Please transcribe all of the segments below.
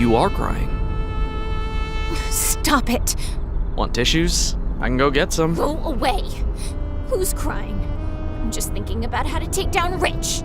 You are crying. Stop it. Want tissues? I can go get some. Go away. Who's crying? I'm just thinking about how to take down Rich.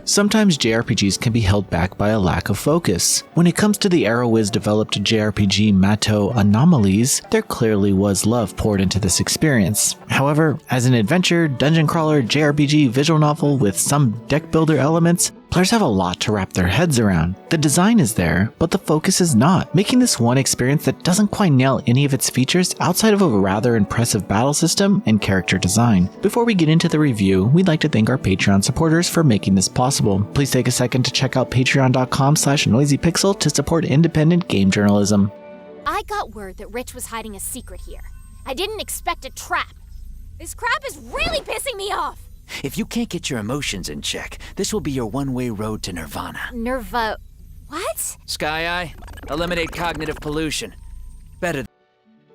Sometimes JRPGs can be held back by a lack of focus. When it comes to the ArrowWiz developed JRPG Mato Anomalies, there clearly was love poured into this experience. However, as an adventure, dungeon crawler, JRPG visual novel with some deck builder elements, players have a lot to wrap their heads around. The design is there, but the focus is not, making this one experience that doesn't quite nail any of its features outside of a rather impressive battle system and character design. Before we get into the review, we'd like to thank our Patreon supporters for making this possible. Please take a second to check out patreon.com/noisypixel to support independent game journalism. I got word that Rich was hiding a secret here. I didn't expect a trap. This crap is really pissing me off. If you can't get your emotions in check, this will be your one-way road to nirvana. What? Sky Eye, eliminate cognitive pollution. Better.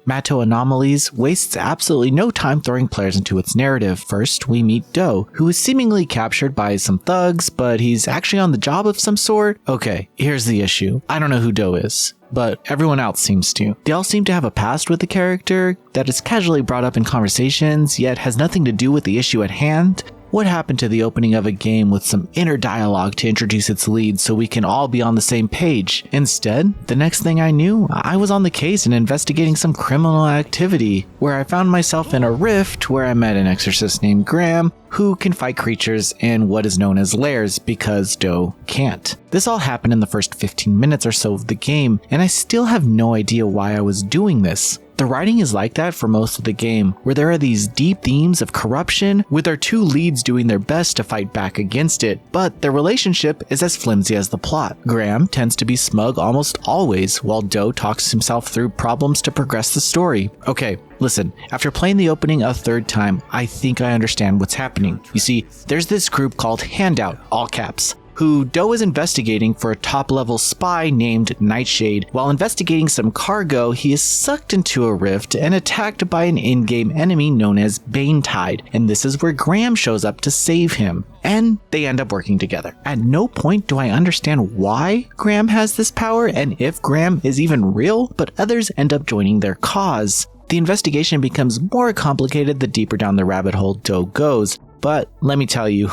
Mato Anomalies wastes absolutely no time throwing players into its narrative. First, we meet Do, who is seemingly captured by some thugs, but he's actually on the job of some sort. Okay, here's the issue. I don't know who Do is, but everyone else seems to. They all seem to have a past with the character that is casually brought up in conversations, yet has nothing to do with the issue at hand. What happened to the opening of a game with some inner dialogue to introduce its lead so we can all be on the same page? Instead, the next thing I knew, I was on the case and investigating some criminal activity, where I found myself in a rift where I met an exorcist named Graham, who can fight creatures in what is known as lairs because Do can't. This all happened in the first 15 minutes or so of the game, and I still have no idea why I was doing this. The writing is like that for most of the game, where there are these deep themes of corruption, with our two leads doing their best to fight back against it, but their relationship is as flimsy as the plot. Graham tends to be smug almost always, while Do talks himself through problems to progress the story. Okay, listen, after playing the opening a third time, I think I understand what's happening. You see, there's this group called Handout, all caps, who Do is investigating for a top-level spy named Nightshade. While investigating some cargo, he is sucked into a rift and attacked by an in-game enemy known as Banetide, and this is where Graham shows up to save him, and they end up working together. At no point do I understand why Graham has this power and if Graham is even real, but others end up joining their cause. The investigation becomes more complicated the deeper down the rabbit hole Do goes, but let me tell you,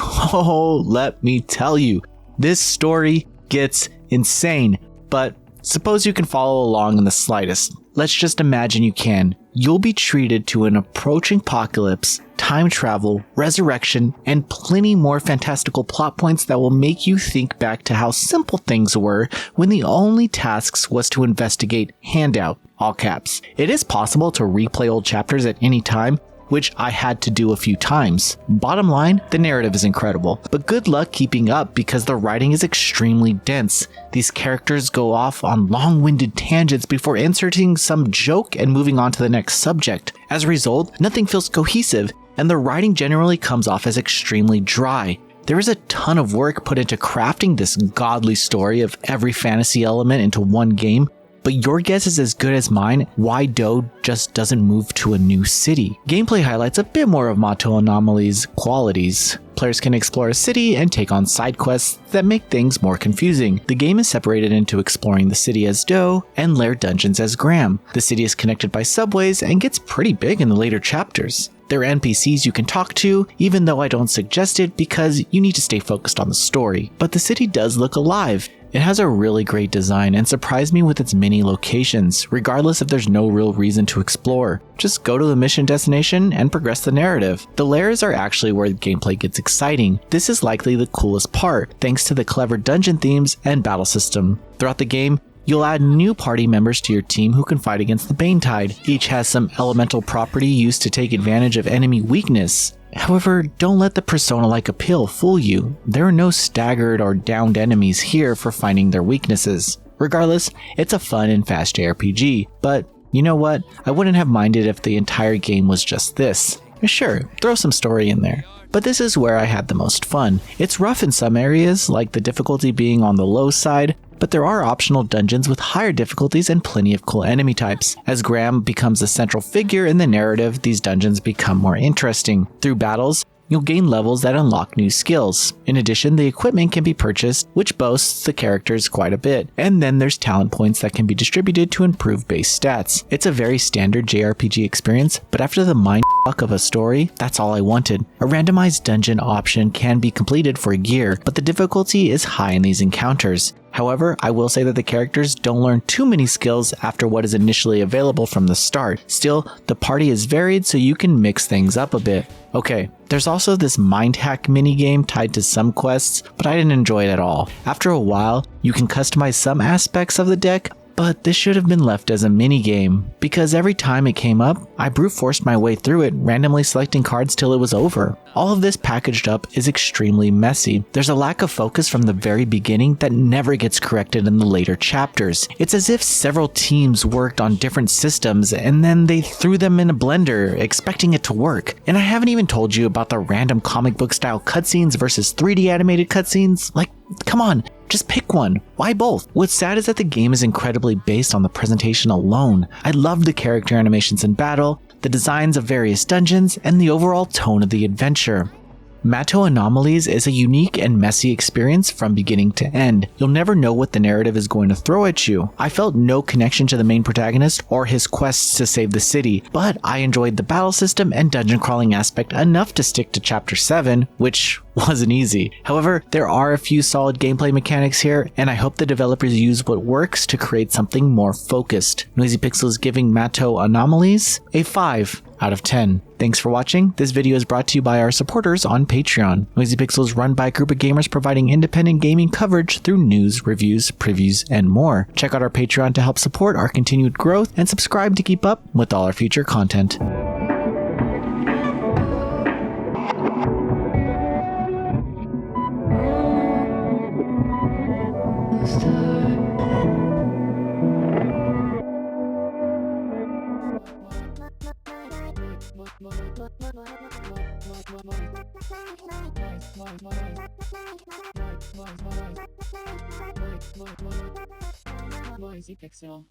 this story gets insane, but suppose you can follow along in the slightest. Let's just imagine you can. You'll be treated to an approaching apocalypse, time travel, resurrection, and plenty more fantastical plot points that will make you think back to how simple things were when the only tasks was to investigate Handout, all caps. It is possible to replay old chapters at any time, which I had to do a few times. Bottom line, the narrative is incredible, but good luck keeping up because the writing is extremely dense. These characters go off on long-winded tangents before inserting some joke and moving on to the next subject. As a result, nothing feels cohesive, and the writing generally comes off as extremely dry. There is a ton of work put into crafting this godly story of every fantasy element into one game, but your guess is as good as mine why Do just doesn't move to a new city. Gameplay highlights a bit more of Mato Anomalies' qualities. Players can explore a city and take on side quests that make things more confusing. The game is separated into exploring the city as Do and lair dungeons as Graham. The city is connected by subways and gets pretty big in the later chapters. There are NPCs you can talk to, even though I don't suggest it because you need to stay focused on the story. But the city does look alive. It has a really great design and surprised me with its many locations, regardless if there's no real reason to explore. Just go to the mission destination and progress the narrative. The lairs are actually where the gameplay gets exciting. This is likely the coolest part, thanks to the clever dungeon themes and battle system. Throughout the game, you'll add new party members to your team who can fight against the Banetide. Each has some elemental property used to take advantage of enemy weakness. However, don't let the persona-like appeal fool you. There are no staggered or downed enemies here for finding their weaknesses. Regardless, it's a fun and fast JRPG, but you know what? I wouldn't have minded if the entire game was just this. Sure, throw some story in there. But this is where I had the most fun. It's rough in some areas, like the difficulty being on the low side, but there are optional dungeons with higher difficulties and plenty of cool enemy types. As Graham becomes a central figure in the narrative, these dungeons become more interesting. Through battles, you'll gain levels that unlock new skills. In addition, the equipment can be purchased, which boasts the characters quite a bit. And then there's talent points that can be distributed to improve base stats. It's a very standard JRPG experience, but after the mindfuck of a story, that's all I wanted. A randomized dungeon option can be completed for gear, but the difficulty is high in these encounters. However, I will say that the characters don't learn too many skills after what is initially available from the start. Still, the party is varied so you can mix things up a bit. Okay, there's also this mind hack minigame tied to some quests, but I didn't enjoy it at all. After a while, you can customize some aspects of the deck, but this should have been left as a minigame, because every time it came up, I brute forced my way through it, randomly selecting cards till it was over. All of this packaged up is extremely messy. There's a lack of focus from the very beginning that never gets corrected in the later chapters. It's as if several teams worked on different systems and then they threw them in a blender, expecting it to work. And I haven't even told you about the random comic book style cutscenes versus 3D animated cutscenes. Like, come on, just pick one. Why both? What's sad is that the game is incredibly based on the presentation alone. I loved the character animations in battle, the designs of various dungeons, and the overall tone of the adventure. Mato Anomalies is a unique and messy experience from beginning to end. You'll never know what the narrative is going to throw at you. I felt no connection to the main protagonist or his quests to save the city, but I enjoyed the battle system and dungeon crawling aspect enough to stick to Chapter 7, which wasn't easy. However, there are a few solid gameplay mechanics here, and I hope the developers use what works to create something more focused. Noisy Pixel is giving Mato Anomalies a 5 out of 10. Thanks for watching. This video is brought to you by our supporters on Patreon. Noisy Pixel is run by a group of gamers providing independent gaming coverage through news, reviews, previews, and more. Check out our Patreon to help support our continued growth and subscribe to keep up with all our future content. Noisy Pixel.